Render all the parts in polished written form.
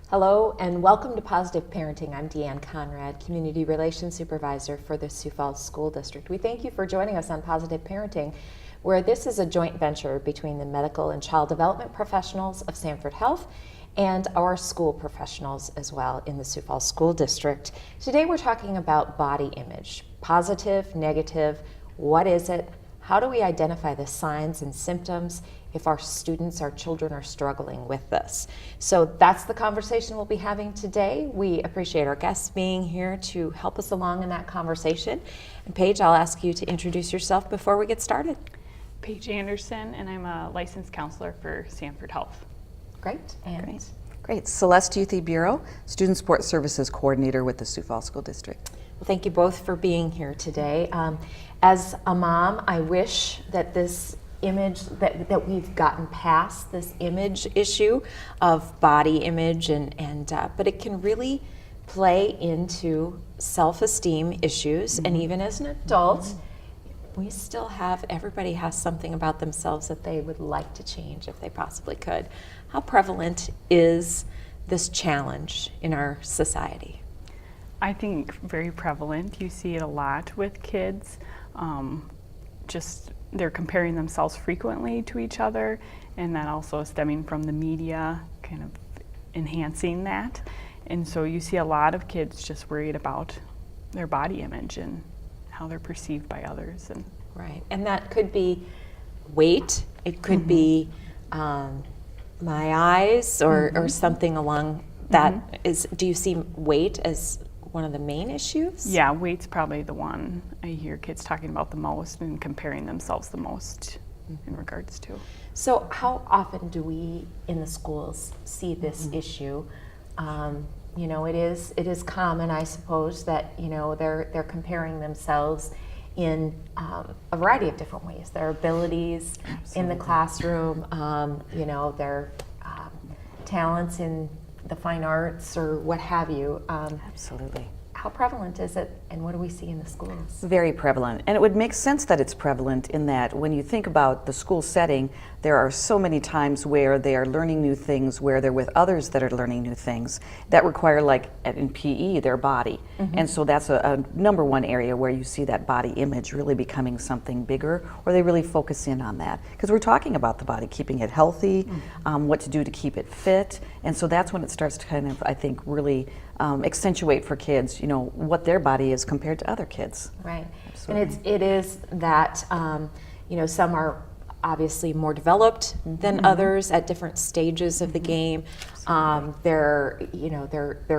Hello and welcome to Positive Parenting. I'm Deanne Conrad, Community Relations Supervisor for the Sioux Falls School District. We thank you for joining us on Positive Parenting, where this is a joint venture between the medical and child development professionals of Sanford Health and our school professionals as well in the Sioux Falls School District. Today we're talking about body image. Positive, negative, what is it? How do we identify the signs and symptoms if our students, our children are struggling with this? So that's the conversation we'll be having today. We appreciate our guests being here to help us along in that conversation. And Paige, I'll ask you to introduce yourself before we get started. Paige Anderson, and I'm a licensed counselor for Sanford Health. Great. And Great. Celeste Youthy Bureau, Student Support Services Coordinator with the Sioux Falls School District. Well, thank you both for being here today. As a mom, I wish that this image, that we've gotten past this image issue of body image, but it can really play into self-esteem issues. And even as an adult, we still everybody has something about themselves that they would like to change if they possibly could. How prevalent is this challenge in our society? I think very prevalent. You see it a lot with kids. Just they're comparing themselves frequently to each other, and that also stemming from the media kind of enhancing that. And so you see a lot of kids just worried about their body image and how they're perceived by others. And right, and that could be weight. It could be my eyes or something along that. Do you see weight as one of the main issues? Yeah, weight's probably the one I hear kids talking about the most and comparing themselves the most in regards to. So how often do we in the schools see this issue? It is common, I suppose, that they're comparing themselves in a variety of different ways. Their abilities in the classroom, their talents in the fine arts or what have you. Absolutely. How prevalent is it, and what do we see in the schools? Very prevalent. And it would make sense that it's prevalent in that when you think about the school setting, there are so many times where they are learning new things, where they're with others that are learning new things that require, like in PE, their body. And so that's a number one area where you see that body image really becoming something bigger, or they really focus in on that. Because we're talking about the body, keeping it healthy, what to do to keep it fit. And so that's when it starts to kind of, I think, really accentuate for kids, what their body is compared to other kids. Right. Absolutely. And it is that, some are obviously more developed than others at different stages of the game. Their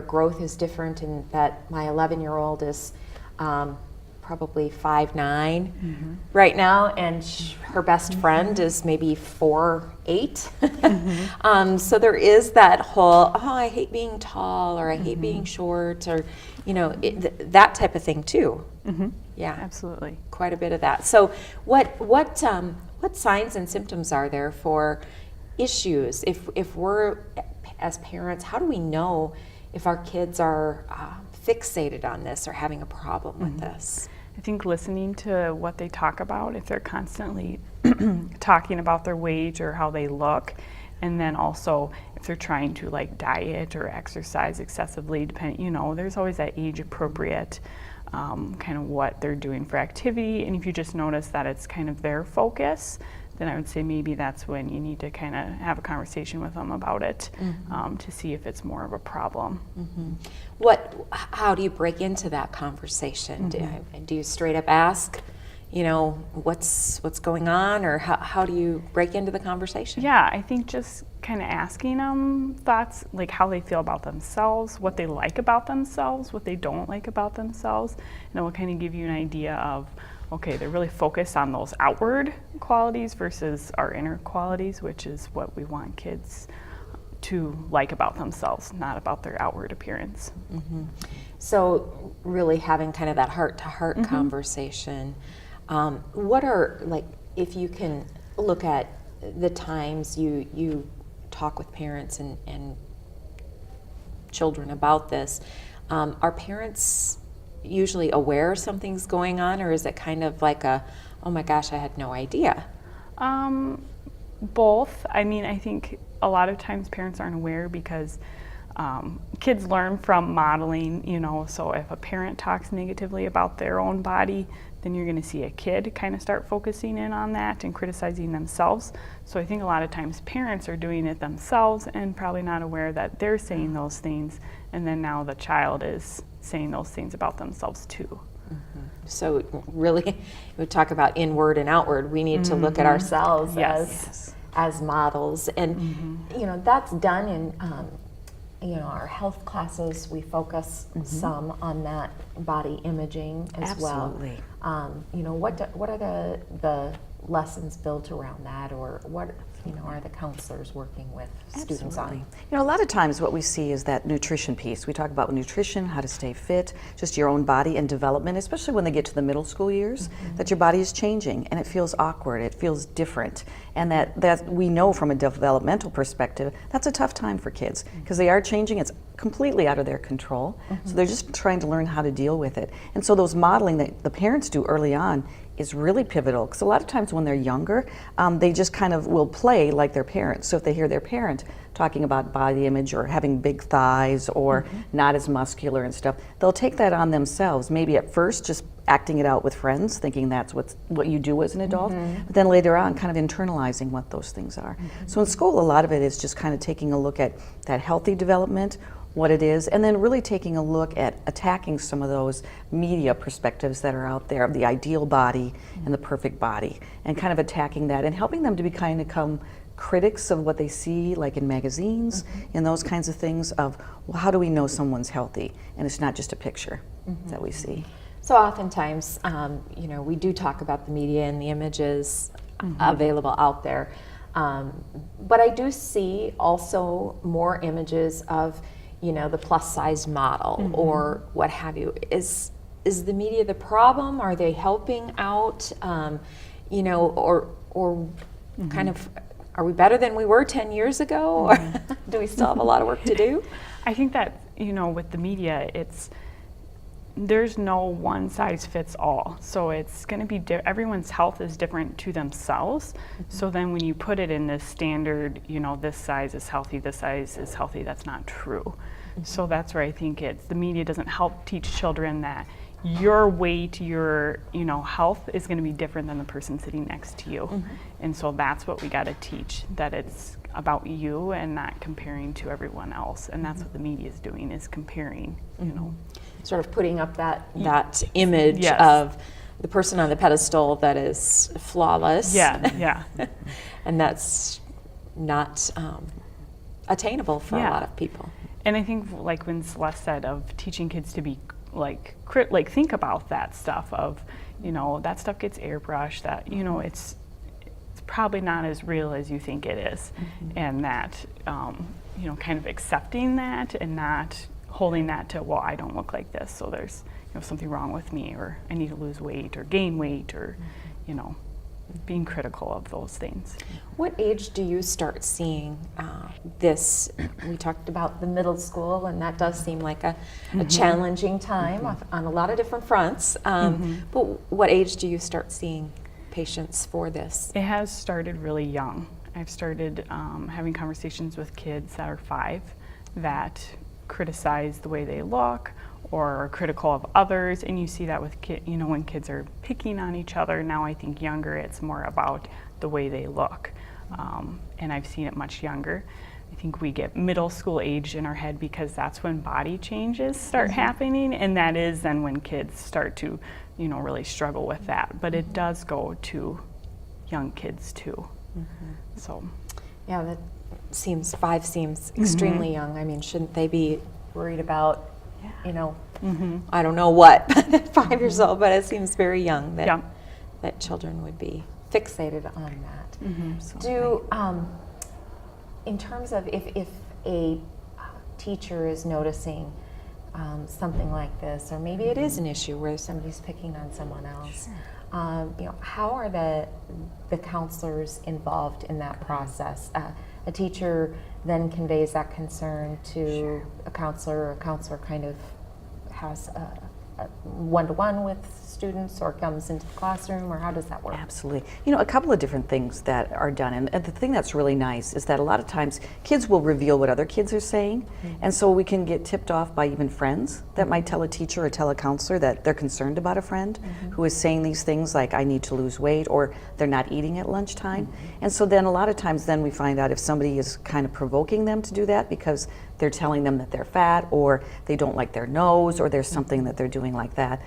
growth is different in that my 11-year-old is probably 5'9" right now, and her best friend is maybe 4'8". So there is that whole, I hate being tall, or I hate being short, or that type of thing too. Yeah, Absolutely. quite a bit of that. So what signs and symptoms are there for issues? If we're, as parents, how do we know if our kids are fixated on this or having a problem with this? I think listening to what they talk about, if they're constantly talking about their weight or how they look, and then also if they're trying to diet or exercise excessively, there's always that age appropriate kind of what they're doing for activity. And if you just notice that it's kind of their focus, then I would say maybe that's when you need to kind of have a conversation with them about it to see if it's more of a problem. How do you break into that conversation? Do you straight up ask, what's going on, or how do you break into the conversation? Yeah, I think just kind of asking them thoughts, like how they feel about themselves, what they like about themselves, what they don't like about themselves, and it will kind of give you an idea of, okay, they're really focused on those outward qualities versus our inner qualities, which is what we want kids to like about themselves, not about their outward appearance. So really having kind of that heart-to-heart conversation. What are, if you can look at the times you talk with parents and children about this, are parents usually aware something's going on, or is it kind of like oh my gosh, I had no idea? Both. I mean, I think a lot of times parents aren't aware because kids learn from modeling, you know, so if a parent talks negatively about their own body, then you're going to see a kid kind of start focusing in on that and criticizing themselves. So I think a lot of times parents are doing it themselves and probably not aware that they're saying those things, and then now the child is saying those things about themselves too. So really, we talk about inward and outward. We need to look at ourselves Yes. as models, and you know, that's done in you know, our health classes. We focus some on that body imaging as Absolutely. well. You know, what are the lessons built around that, or what, you know, are the counselors working with students on? You know, a lot of times what we see is that nutrition piece. We talk about nutrition, how to stay fit, just your own body and development, especially when they get to the middle school years, that your body is changing and it feels awkward, it feels different. And that we know from a developmental perspective, that's a tough time for kids because they are changing. It's completely out of their control. So they're just trying to learn how to deal with it. And so those modeling that the parents do early on is really pivotal, because a lot of times when they're younger, they just kind of will play like their parents. So if they hear their parent talking about body image or having big thighs or not as muscular and stuff, they'll take that on themselves. Maybe at first just acting it out with friends, thinking that's what you do as an adult, but then later on kind of internalizing what those things are. So in school, a lot of it is just kind of taking a look at that healthy development, what it is, and then really taking a look at attacking some of those media perspectives that are out there of the ideal body and the perfect body, and kind of attacking that and helping them to become critics of what they see, like in magazines and those kinds of things of, well, how do we know someone's healthy? And it's not just a picture that we see. So oftentimes, you know, we do talk about the media and the images available out there, but I do see also more images of, you know, the plus size model or what have you. Is the media the problem? Are they helping out? You know, or kind of, are we better than we were 10 years ago? Or do we still have a lot of work to do? I think that, you know, with the media, there's no one size fits all. So it's going to be, everyone's health is different to themselves. So then when you put it in this standard, you know, this size is healthy, this size is healthy, that's not true. So that's where I think the media doesn't help teach children that your way to your, you know, health is going to be different than the person sitting next to you. And so that's what we got to teach, that it's about you and not comparing to everyone else. And that's what the media is doing, is comparing, you know. Sort of putting up that image Yes. of the person on the pedestal that is flawless. Yeah. And that's not attainable for a lot of people. And I think, like when Celeste said, of teaching kids to be like think about that stuff of, you know, that stuff gets airbrushed, that, you know, it's probably not as real as you think it is. And that, you know, kind of accepting that and not holding that to, well, I don't look like this, so there's, you know, something wrong with me, or I need to lose weight or gain weight, or, you know, being critical of those things. What age do you start seeing this? We talked about the middle school, and that does seem like a challenging time on a lot of different fronts. But what age do you start seeing patients for this? It has started really young. I've started having conversations with kids that are 5 that criticize the way they look or are critical of others, and you see that with you know, when kids are picking on each other. Now I think younger, it's more about the way they look, and I've seen it much younger. I think we get middle school age in our head because that's when body changes start happening, and that is then when kids start to, you know, really struggle with that. But it does go to young kids too. So Yeah, that 5 seems extremely young. I mean, shouldn't they be worried about, you know, I don't know what, 5 years old, but it seems very young that children would be fixated on that. Do, in terms of if a teacher is noticing something like this, or maybe it is an issue where somebody's picking on someone else, you know, how are the counselors involved in that process? A teacher then conveys that concern to a counselor, or a counselor kind of has a one-to-one with students or comes into the classroom, or how does that work? Absolutely. You know, a couple of different things that are done, and the thing that's really nice is that a lot of times kids will reveal what other kids are saying, and so we can get tipped off by even friends that might tell a teacher or tell a counselor that they're concerned about a friend who is saying these things like, I need to lose weight, or they're not eating at lunchtime. And so then a lot of times then we find out if somebody is kind of provoking them to do that because they're telling them that they're fat, or they don't like their nose, or there's something that they're doing like that,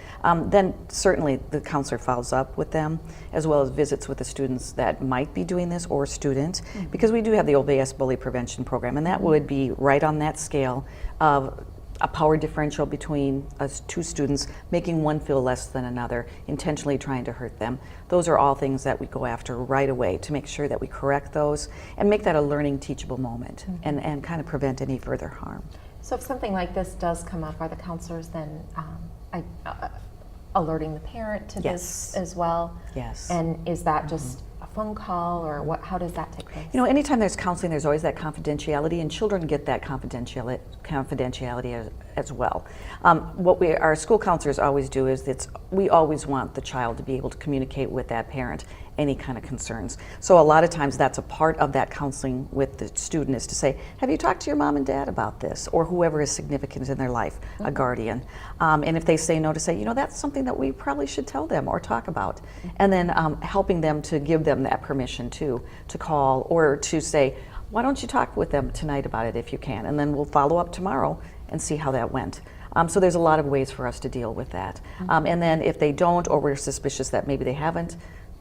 then certainly the counselor follows up with them, as well as visits with the students that might be doing this, or student, because we do have the OBS bully prevention program, and that would be right on that scale of a power differential between us two students, making one feel less than another, intentionally trying to hurt them. Those are all things that we go after right away to make sure that we correct those and make that a learning, teachable moment, and kind of prevent any further harm. So if something like this does come up, are the counselors then alerting the parent to this as well? Yes. And is that just a phone call, or what? How does that take place? You know, anytime there's counseling, there's always that confidentiality, and children get that confidentiality as well. What our school counselors always do is we always want the child to be able to communicate with that parent any kind of concerns. So a lot of times that's a part of that counseling with the student, is to say, have you talked to your mom and dad about this, or whoever is significant in their life, a guardian. And if they say no, to say, you know, that's something that we probably should tell them or talk about. And then helping them to give them that permission to call, or to say, why don't you talk with them tonight about it if you can, and then we'll follow up tomorrow and see how that went. So there's a lot of ways for us to deal with that. And then if they don't, or we're suspicious that maybe they haven't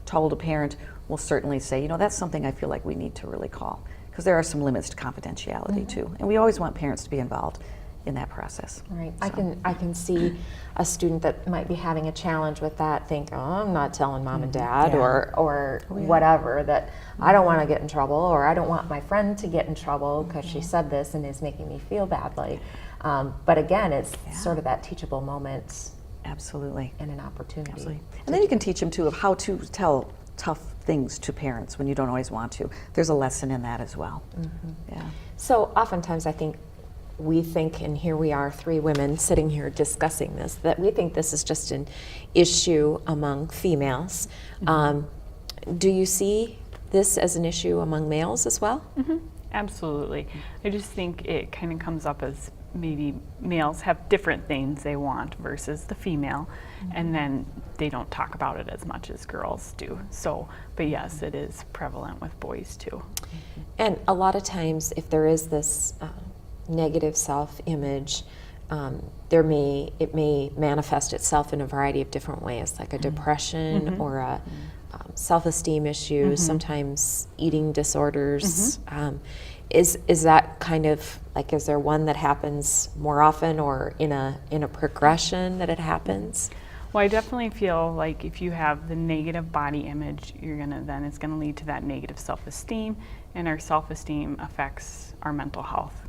told a parent, we'll certainly say, you know, that's something I feel like we need to really call, because there are some limits to confidentiality too, and we always want parents to be involved in that process. Right. So. I can see a student that might be having a challenge with that think, oh, I'm not telling mom and dad, or whatever, that I don't want to get in trouble, or I don't want my friend to get in trouble because she said this and is making me feel badly. But again, it's sort of that teachable moment. Absolutely. And an opportunity. Absolutely. And then you can teach them too of how to tell tough things to parents when you don't always want to. There's a lesson in that as well. Yeah. So oftentimes I think we think, and here we are, three women sitting here discussing this, that we think this is just an issue among females. Do you see this as an issue among males as well? Absolutely. I just think it kind of comes up as maybe males have different things they want versus the female, and then they don't talk about it as much as girls do. So, but yes, it is prevalent with boys too. And a lot of times, if there is this negative self-image, it may manifest itself in a variety of different ways, like a depression or a self-esteem issue, sometimes eating disorders. Is that kind of like, is there one that happens more often, or in a progression that it happens? Well, I definitely feel like if you have the negative body image, it's gonna lead to that negative self-esteem, and our self-esteem affects our mental health.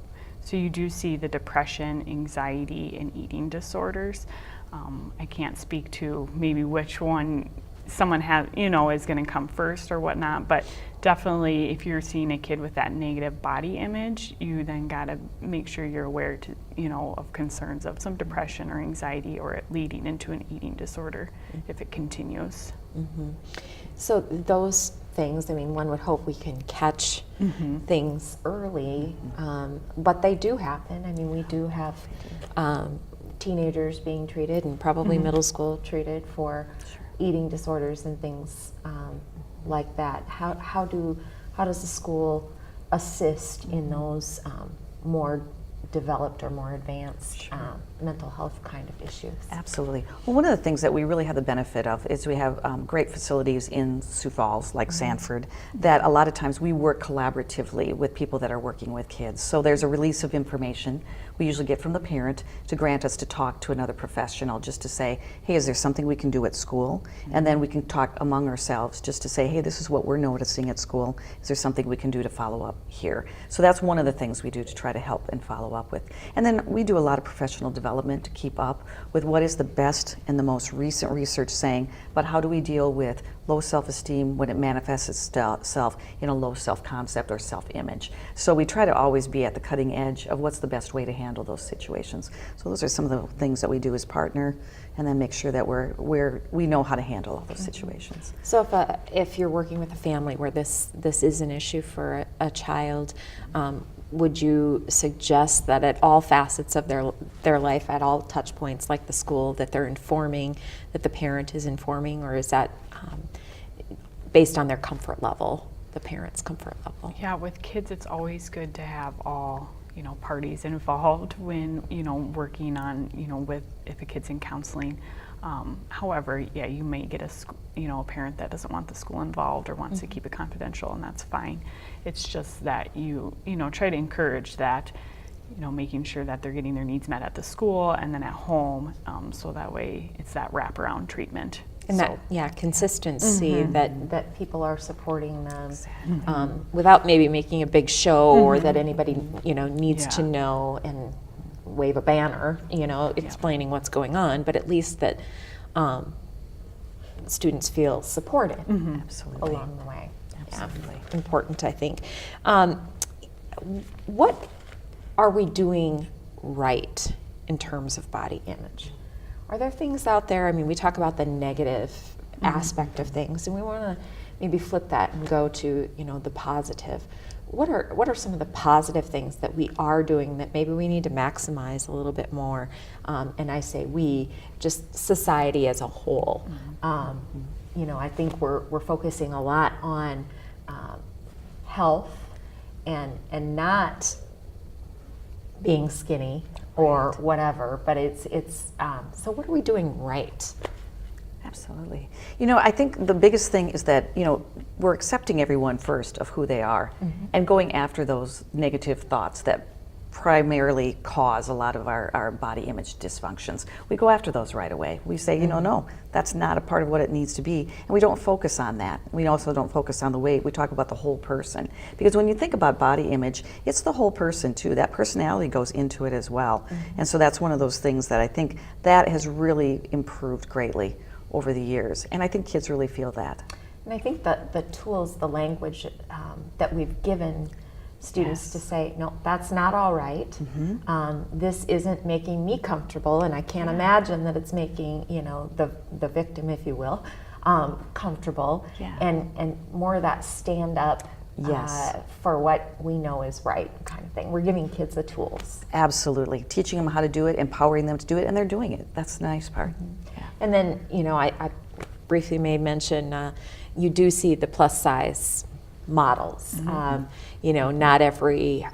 So you do see the depression, anxiety, and eating disorders. I can't speak to maybe which one someone has, is going to come first or whatnot, but definitely if you're seeing a kid with that negative body image, you then got to make sure you're aware of concerns of some depression or anxiety, or it leading into an eating disorder if it continues. So those things, one would hope we can catch things early, but they do happen. We do have teenagers being treated, and probably middle school treated for eating disorders and things like that. How does the school assist in those more developed or more advanced mental health kind of issues? Absolutely. Well, one of the things that we really have the benefit of is we have great facilities in Sioux Falls, like Sanford, that a lot of times we work collaboratively with people that are working with kids. So there's a release of information we usually get from the parent to grant us to talk to another professional, just to say, hey, is there something we can do at school? And then we can talk among ourselves just to say, hey, this is what we're noticing at school. Is there something we can do to follow up here? So that's one of the things we do to try to help and follow up with. And then we do a lot of professional development to keep up with what is the best and the most recent research saying, but how do we deal with low self-esteem when it manifests itself in a low self-concept or self-image. So we try to always be at the cutting edge of what's the best way to handle those situations. So those are some of the things that we do as partner, and then make sure that we know how to handle all those situations. So if you're working with a family where this is an issue for a child, would you suggest that at all facets of their life, at all touch points like the school, that they're informing, that the parent is informing, or is that based on their comfort level, the parent's comfort level? Yeah, with kids, it's always good to have all parties involved when working on with if a kid's in counseling. However, yeah, you may get a parent that doesn't want the school involved or wants to keep it confidential, and that's fine. It's just that you try to encourage that, making sure that they're getting their needs met at the school and then at home, so that way it's that wraparound treatment. And consistency, that people are supporting them without maybe making a big show or that anybody needs to know and wave a banner, explaining what's going on, but at least that students feel supported Absolutely. along the way. Absolutely. Yeah, important, I think. What are we doing right in terms of body image? Are there things out there, I mean, we talk about the negative aspect of things, and we want to maybe flip that and go to, the positive. What are some of the positive things that we are doing that maybe we need to maximize a little bit more? And I say we, just society as a whole. I think we're focusing a lot on health and not being skinny or whatever, but it's so what are we doing right? Absolutely. I think the biggest thing is that, we're accepting everyone first of who they are and going after those negative thoughts that primarily cause a lot of our body image dysfunctions. We go after those right away. We say, no, that's not a part of what it needs to be. And we don't focus on that. We also don't focus on the weight. We talk about the whole person. Because when you think about body image, it's the whole person too. That personality goes into it as well. And so that's one of those things that I think that has really improved greatly over the years. And I think kids really feel that. And I think that the tools, the language that we've given students to say, no, that's not all right. This isn't making me comfortable, and I can't imagine that it's making, the victim, if you will, comfortable. And more of that stand up for what we know is right kind of thing. We're giving kids the tools. Absolutely. Teaching them how to do it, empowering them to do it, and they're doing it. That's the nice part. And then, I briefly made mention, you do see the plus size models. Not every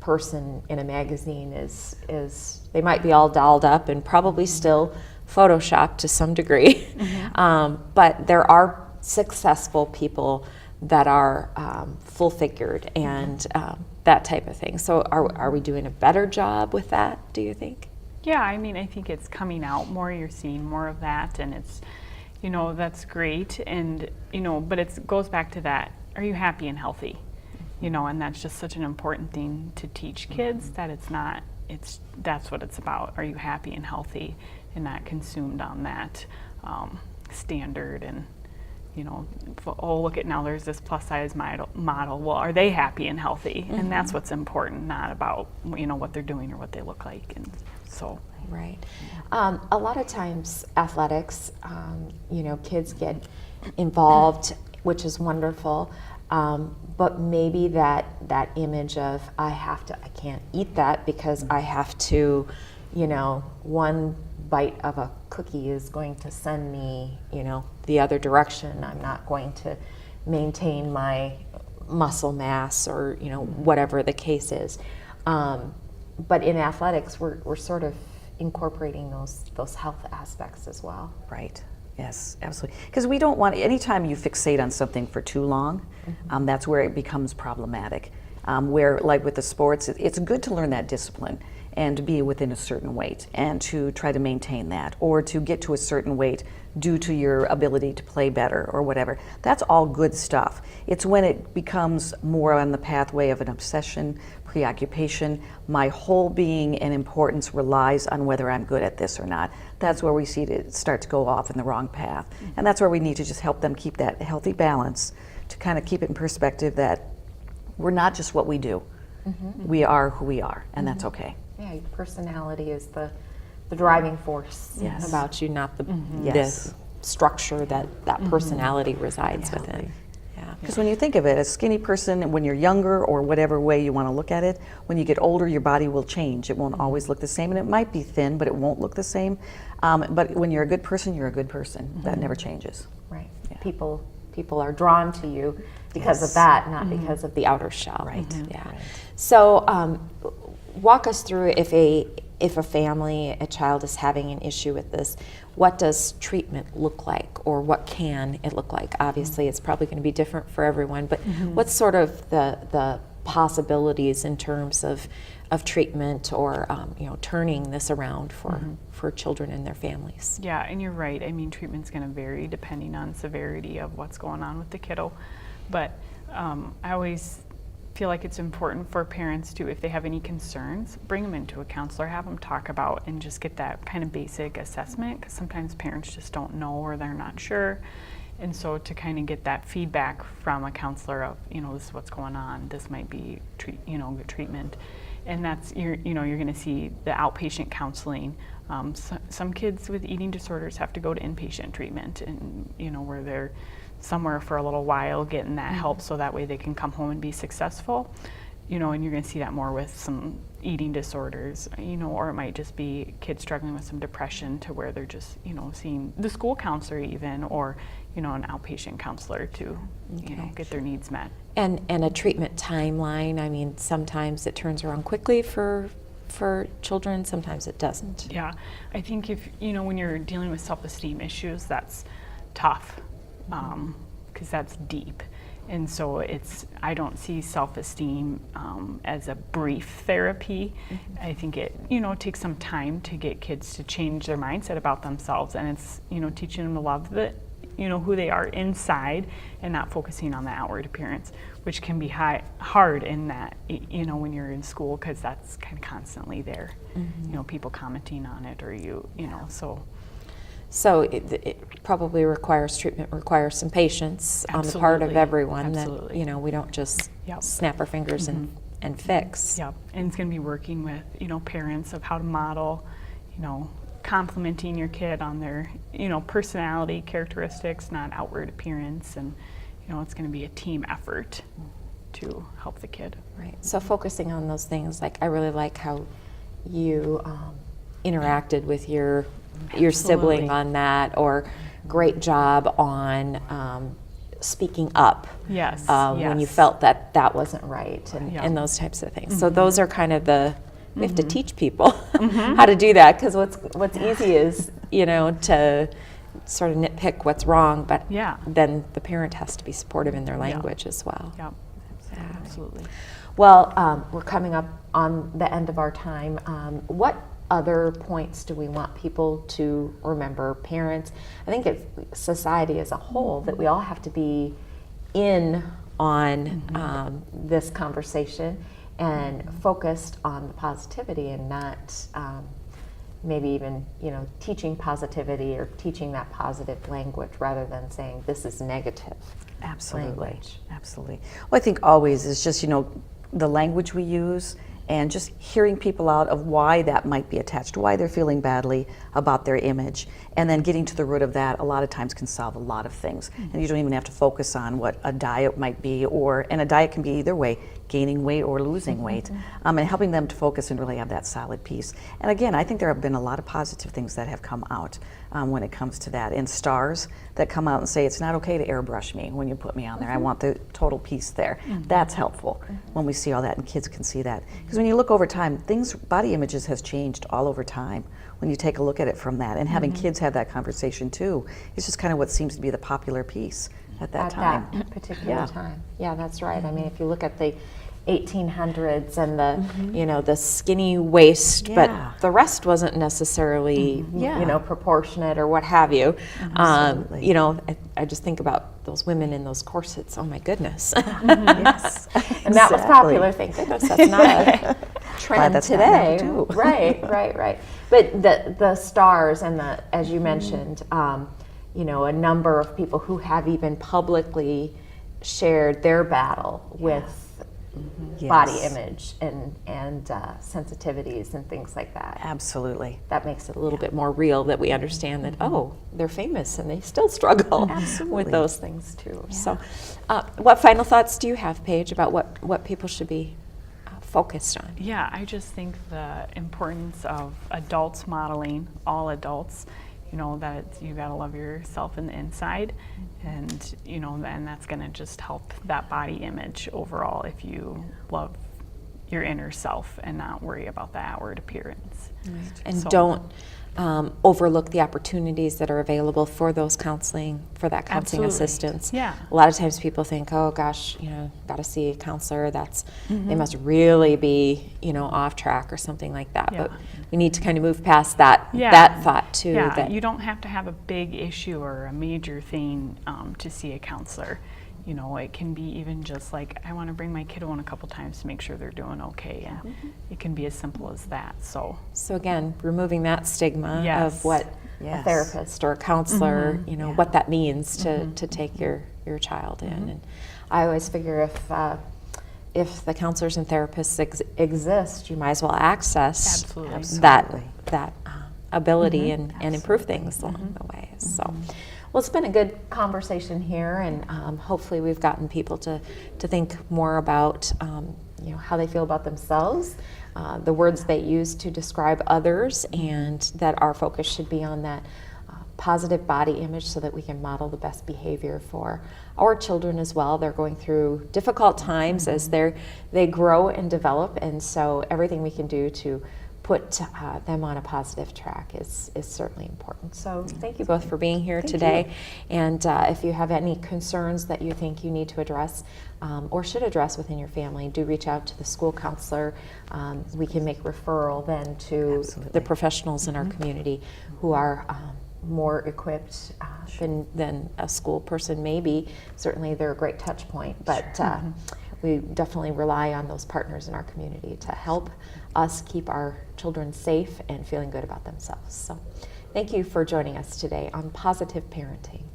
person in a magazine is they might be all dolled up and probably still photoshopped to some degree. But there are successful people that are full-figured and that type of thing. So are we doing a better job with that, do you think? Yeah, I mean, I think it's coming out more. You're seeing more of that, and it's, that's great. And, but it goes back to that, are you happy and healthy? And that's just such an important thing to teach kids, that that's what it's about. Are you happy and healthy and not consumed on that standard and, look at now, there's this plus size model. Well, are they happy and healthy? And that's what's important, not about, what they're doing or what they look like. And so. Right. A lot of times athletics, kids get involved, which is wonderful. But maybe that image of I can't eat that because I have to, one bite of a cookie is going to send me, the other direction. I'm not going to maintain my muscle mass or, whatever the case is. But in athletics, we're sort of incorporating those health aspects as well. Right. Yes, absolutely. Because we don't want, anytime you fixate on something for too long, that's where it becomes problematic. Where, like with the sports, it's good to learn that discipline and to be within a certain weight and to try to maintain that, or to get to a certain weight due to your ability to play better or whatever. That's all good stuff. It's when it becomes more on the pathway of an obsession, preoccupation, my whole being and importance relies on whether I'm good at this or not. That's where we see it start to go off in the wrong path. And that's where we need to just help them keep that healthy balance, to kind of keep it in perspective that we're not just what we do. We are who we are, and that's okay. Yeah, your personality is the driving force about you, not the structure that personality resides within. Yeah. Because when you think of it, a skinny person, when you're younger or whatever way you want to look at it, when you get older, your body will change. It won't always look the same, and it might be thin, but it won't look the same. But when you're a good person, you're a good person. That never changes. Right. Yeah. People are drawn to you because of that, not because of the outer shell. Right. Yeah. So walk us through if a family, a child is having an issue with this, what does treatment look like, or what can it look like? Obviously, it's probably going to be different for everyone, but what's sort of the possibilities in terms of treatment or turning this around for children and their families? Yeah, and you're right. I mean, treatment's going to vary depending on severity of what's going on with the kiddo. But I always feel like it's important for parents to, if they have any concerns, bring them into a counselor, have them talk about and just get that kind of basic assessment, because sometimes parents just don't know or they're not sure. And so to kind of get that feedback from a counselor of, this is what's going on, this might be good treatment. And that's, you're going to see the outpatient counseling. Some kids with eating disorders have to go to inpatient treatment, and where they're somewhere for a little while getting that help, so that way they can come home and be successful. And you're going to see that more with some eating disorders, or it might just be kids struggling with some depression, to where they're just, seeing the school counselor even, or, an outpatient counselor to, get their needs met. And a treatment timeline, I mean, sometimes it turns around quickly for children, sometimes it doesn't. Yeah, I think if, when you're dealing with self-esteem issues, that's tough, because that's deep. And so I don't see self-esteem as a brief therapy. I think it, takes some time to get kids to change their mindset about themselves, and it's, teaching them to love who they are inside, and not focusing on the outward appearance, which can be hard in that, when you're in school, because that's kind of constantly there, people commenting on it, or so. So it probably requires treatment, requires some patience on the part of everyone. Absolutely. That we don't just snap our fingers and fix. Yep, and it's going to be working with parents of how to model, complimenting your kid on their personality characteristics, not outward appearance, and it's going to be a team effort to help the kid. Right. So focusing on those things, like I really like how you interacted with your sibling on that, or great job on speaking up. Yes. When you felt that wasn't right, and those types of things. So those are kind of we have to teach people how to do that, because what's easy is to sort of nitpick what's wrong, but then the parent has to be supportive in their language as well. Yep. Absolutely. Well, we're coming up on the end of our time. What other points do we want people to remember? Parents, I think it's society as a whole, that we all have to be in on this conversation and focused on the positivity, and not maybe even teaching positivity or teaching that positive language, rather than saying this is negative. Absolutely. Language. Absolutely. Well, I think always is just the language we use, and just hearing people out of why that might be attached, why they're feeling badly about their image, and then getting to the root of that a lot of times can solve a lot of things. And you don't even have to focus on what a diet might be, and a diet can be either way, gaining weight or losing weight, and helping them to focus and really have that solid piece. And again, I think there have been a lot of positive things that have come out when it comes to that, and stars that come out and say it's not okay to airbrush me when you put me on there. I want the total piece there. That's helpful when we see all that, and kids can see that. Because when you look over time, body images has changed all over time when you take a look at it from that, and having kids have that conversation too. It's just kind of what seems to be the popular piece at that time. That particular time. Yeah, that's right. I mean, if you look at the 1800s and the you know, the skinny waist, Yeah. but the rest wasn't necessarily Yeah. you know, proportionate or what have you. Absolutely. You know, I just think about those women in those corsets. Oh my goodness. Yes. And that was Exactly. popular. Thank goodness that's not a trend that's not now, today. too. Right. But the stars and the, as you mentioned, you know, a number of people who have even publicly shared their battle with body Yes. image and sensitivities and things like that. Absolutely. That makes it a little bit more real, that we understand that, oh, they're famous and they still struggle with those things too. So what final thoughts do you have, Paige, about what people should be focused on? Yeah, I just think the importance of adults modeling, all adults, you know, that you gotta love yourself in the inside, and you know, and that's gonna just help that body image overall if you love your inner self and not worry about the outward appearance. And So- don't overlook the opportunities that are available for those counseling, for that counseling Absolutely. assistance. Yeah. A lot of times people think, oh gosh, you know, got to see a counselor. They must really be, you know, off track or something like that. Yeah. But we need to kind of move past that Yeah. that thought too. Yeah, that you don't have to have a big issue or a major thing to see a counselor. You know, it can be even just like, I want to bring my kid home a couple times to make sure they're doing okay. And it can be as simple as that. So, So again, removing that stigma Yes. of what a Yes. therapist or a counselor, you know, what that means to take your child in. And I always figure if the counselors and therapists exist, you might as well access Absolutely. that ability and improve things along the way. So. Well, it's been a good conversation here, and hopefully we've gotten people to think more about you know, how they feel about themselves, the words they use to describe others, and that our focus should be on that positive body image so that we can model the best behavior for our children as well. They're going through difficult times as they grow and develop, and so everything we can do to put them on a positive track is certainly important. So thank you both for being here today. And if you have any concerns that you think you need to address or should address within your family, do reach out to the school counselor. We can make referral then to the professionals in our community who are more equipped than a school person may be. Certainly they're a great touch point, but we definitely rely on those partners in our community to help us keep our children safe and feeling good about themselves. So thank you for joining us today on Positive Parenting.